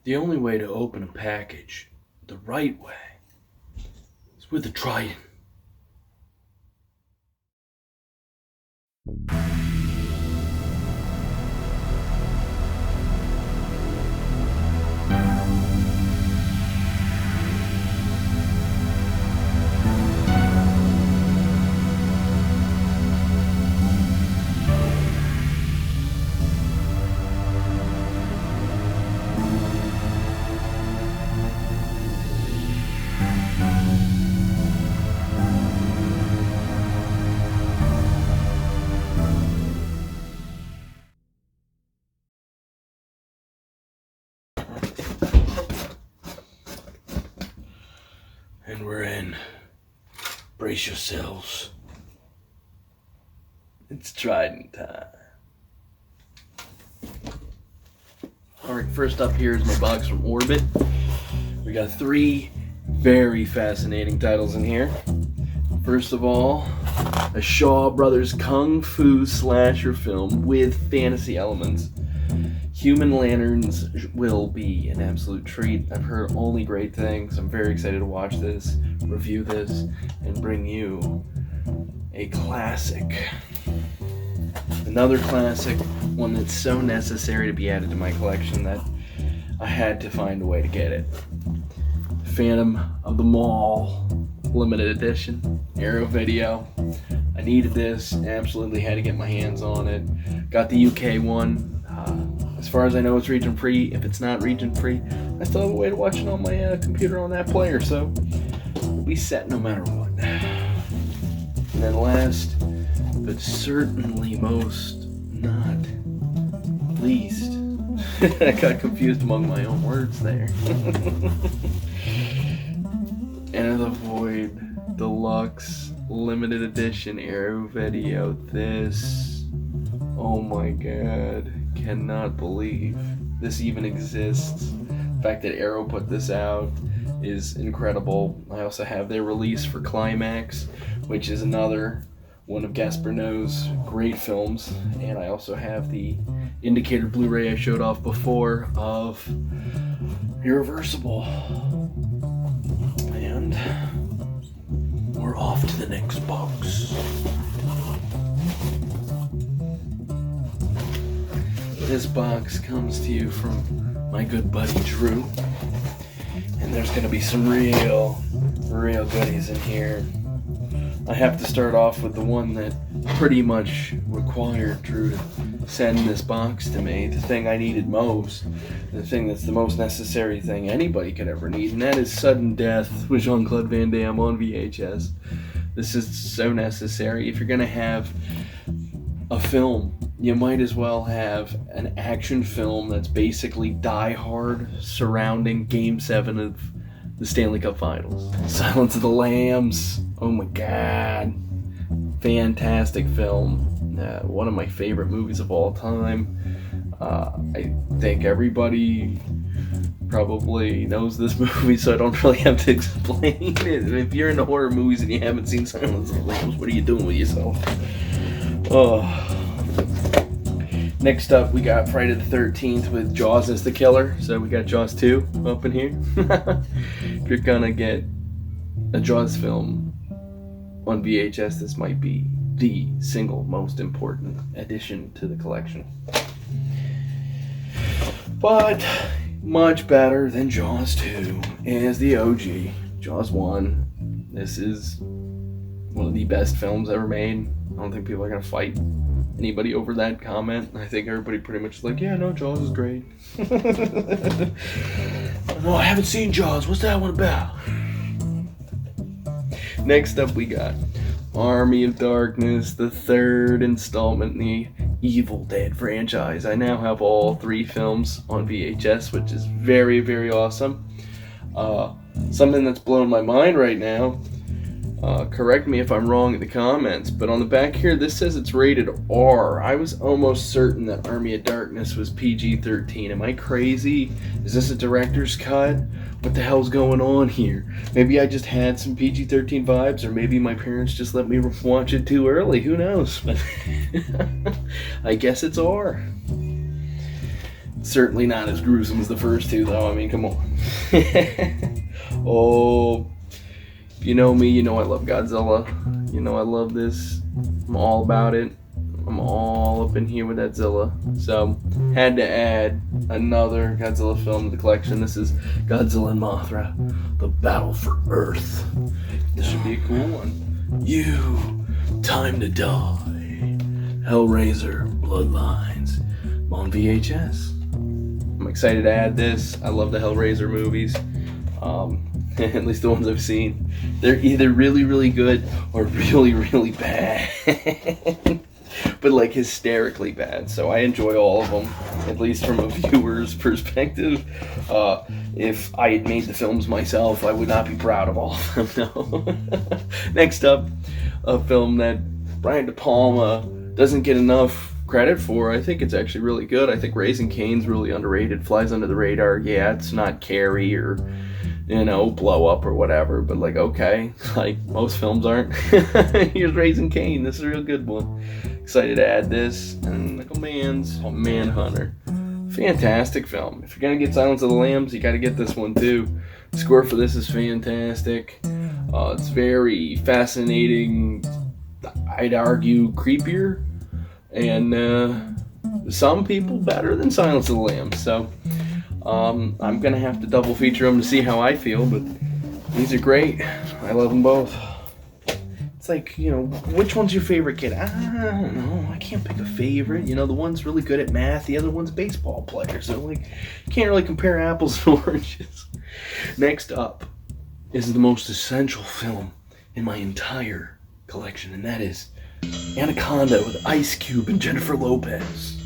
The only way to open a package the right way is with a trident. And we're in. Brace yourselves. It's trident time. Alright, first up here is my box from Orbit. We got 3 very fascinating titles in here. First of all, a Shaw Brothers Kung Fu slasher film with fantasy elements. Human Lanterns will be an absolute treat. I've heard only great things. I'm very excited to watch this, review this, and bring you a classic. Another classic, one that's so necessary to be added to my collection that I had to find a way to get it. Phantom of the Mall limited edition, Arrow Video. I needed this, absolutely had to get my hands on it. Got the UK one. As far as I know, it's region free. If it's not region free, I still have a way to watch it on my computer on that player, so we'll be set no matter what. And then last, but certainly most not least, I got confused among my own words there. Enter the Void Deluxe Limited Edition Arrow Video. This, oh my god, cannot believe this even exists. The fact that Arrow put this out is incredible. I also have their release for Climax, which is another one of Gaspar Noé's great films, and I also have the Indicator Blu-ray I showed off before of Irreversible. And we're off to the next box. This box comes to you from my good buddy Drew, and there's going to be some real goodies in here. I have to start off with the one that pretty much required Drew to send this box to me, the thing I needed most, the thing that's the most necessary thing anybody could ever need, and that is Sudden Death with Jean-Claude Van Damme on VHS. This is so necessary. If you're going to have a film, you might as well have an action film that's basically Die Hard surrounding Game 7 of the Stanley Cup Finals. Silence of the Lambs. Oh my god. Fantastic film. One of my favorite movies of all time. I think everybody probably knows this movie, so I don't really have to explain it. If you're into horror movies and you haven't seen Silence of the Lambs, what are you doing with yourself? Oh. Next up, we got Friday the 13th with Jaws as the killer. So we got Jaws 2 up in here. If you're gonna get a Jaws film on VHS, this might be the single most important addition to the collection. But much better than Jaws 2 is the OG, Jaws 1. This is one of the best films ever made. I don't think people are gonna fight anybody over that comment. I think everybody pretty much is like, yeah, no, Jaws is great. No, I haven't seen Jaws. What's that one about? Next up, we got Army of Darkness, the 3rd installment in the Evil Dead franchise. I now have all 3 films on VHS, which is very, very awesome. Something that's blown my mind right now, correct me if I'm wrong in the comments, but on the back here this says it's rated R. I was almost certain that Army of Darkness was PG-13. Am I crazy? Is this a director's cut? What the hell's going on here? Maybe I just had some PG-13 vibes, or maybe my parents just let me watch it too early. Who knows? But I guess it's R. Certainly not as gruesome as the first two, though. I mean, come on. Oh, if you know me, you know I love Godzilla. You know I love this. I'm all about it. I'm all up in here with that Zilla. So, had to add another Godzilla film to the collection. This is Godzilla and Mothra, The Battle for Earth. This should be a cool one. You, Time to Die, Hellraiser, Bloodlines. I'm on VHS. I'm excited to add this. I love the Hellraiser movies. At least the ones I've seen. They're either really, really good or really, really bad. But like hysterically bad. So I enjoy all of them, at least from a viewer's perspective. If I had made the films myself, I would not be proud of all of them. No. Next up, a film that Brian De Palma doesn't get enough credit for. I think it's actually really good. I think Raising Cane's really underrated, flies under the radar. Yeah, it's not Carrie or, you know, Blow Up or whatever, but like, okay, like most films aren't. Here's Raising Cane. This is a real good one. Excited to add this. And like Manhunter. Fantastic film. If you're gonna get Silence of the Lambs, you gotta get this one too. The score for this is fantastic. It's very fascinating. I'd argue creepier, and some people better than Silence of the Lambs. So I'm gonna have to double feature them to see how I feel, but these are great. I love them both. It's like, you know, which one's your favorite kid? I don't know. I can't pick a favorite. You know, the one's really good at math, the other one's a baseball player. So like, you can't really compare apples and oranges. Next up is the most essential film in my entire collection, and that is Anaconda with Ice Cube and Jennifer Lopez.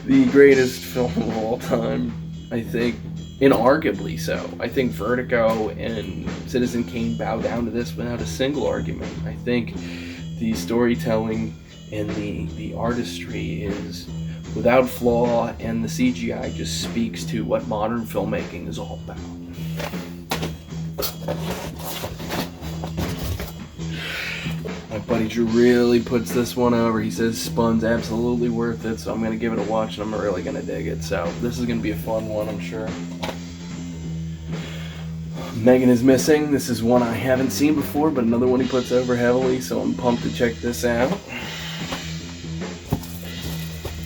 The greatest film of all time, I think, inarguably so. I think Vertigo and Citizen Kane bow down to this without a single argument. I think the storytelling and the artistry is without flaw, and the CGI just speaks to what modern filmmaking is all about. My buddy Drew really puts this one over. He says Spun's absolutely worth it, so I'm going to give it a watch, and I'm really going to dig it. So this is going to be a fun one, I'm sure. Megan is Missing. This is one I haven't seen before, but another one he puts over heavily, so I'm pumped to check this out.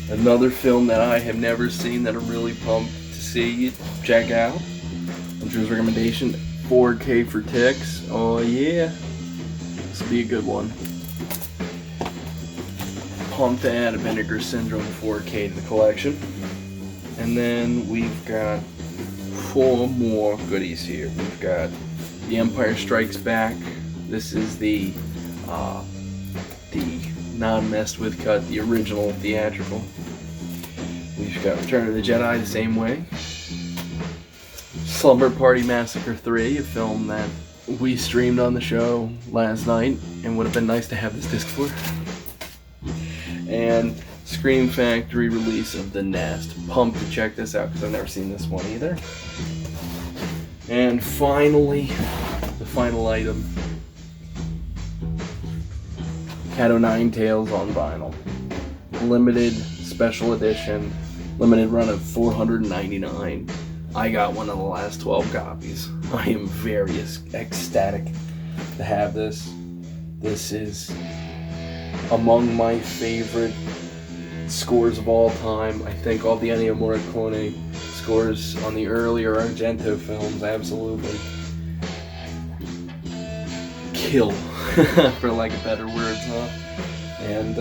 Another film that I have never seen that I'm really pumped to see, check out. Drew's recommendation, 4K for Ticks. Oh yeah. This will be a good one. Pumped to add a Vinegar Syndrome 4K to the collection. And then we've got 4 more goodies here. We've got The Empire Strikes Back. This is the non-messed with cut, the original theatrical. We've got Return of the Jedi the same way. Slumber Party Massacre 3, a film that we streamed on the show last night and would have been nice to have this disc for. And Scream Factory release of The Nest. Pumped to check this out because I've never seen this one either. And finally, the final item, Cat O' Nine Tails on vinyl. Limited special edition, limited run of 499. I got one of the last 12 copies. I am very ecstatic to have this. This is among my favorite scores of all time. I think all the Ennio Morricone scores on the earlier Argento films absolutely kill, for lack of better words, huh? And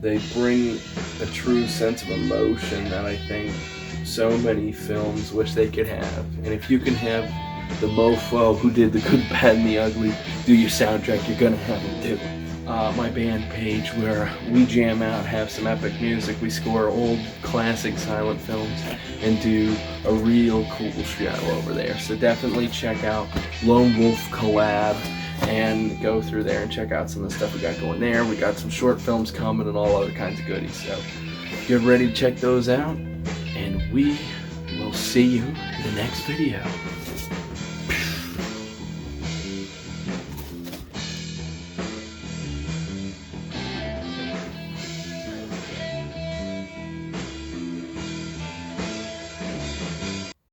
they bring a true sense of emotion that I think so many films wish they could have. And if you can have the mofo who did The Good, Bad, and the Ugly do your soundtrack, you're gonna have them do. My band page where we jam out, have some epic music, we score old classic silent films, and do a real cool show over there. So definitely check out Lone Wolf Collab and go through there and check out some of the stuff we got going there. We got some short films coming and all other kinds of goodies. So get ready to check those out, and we will see you in the next video.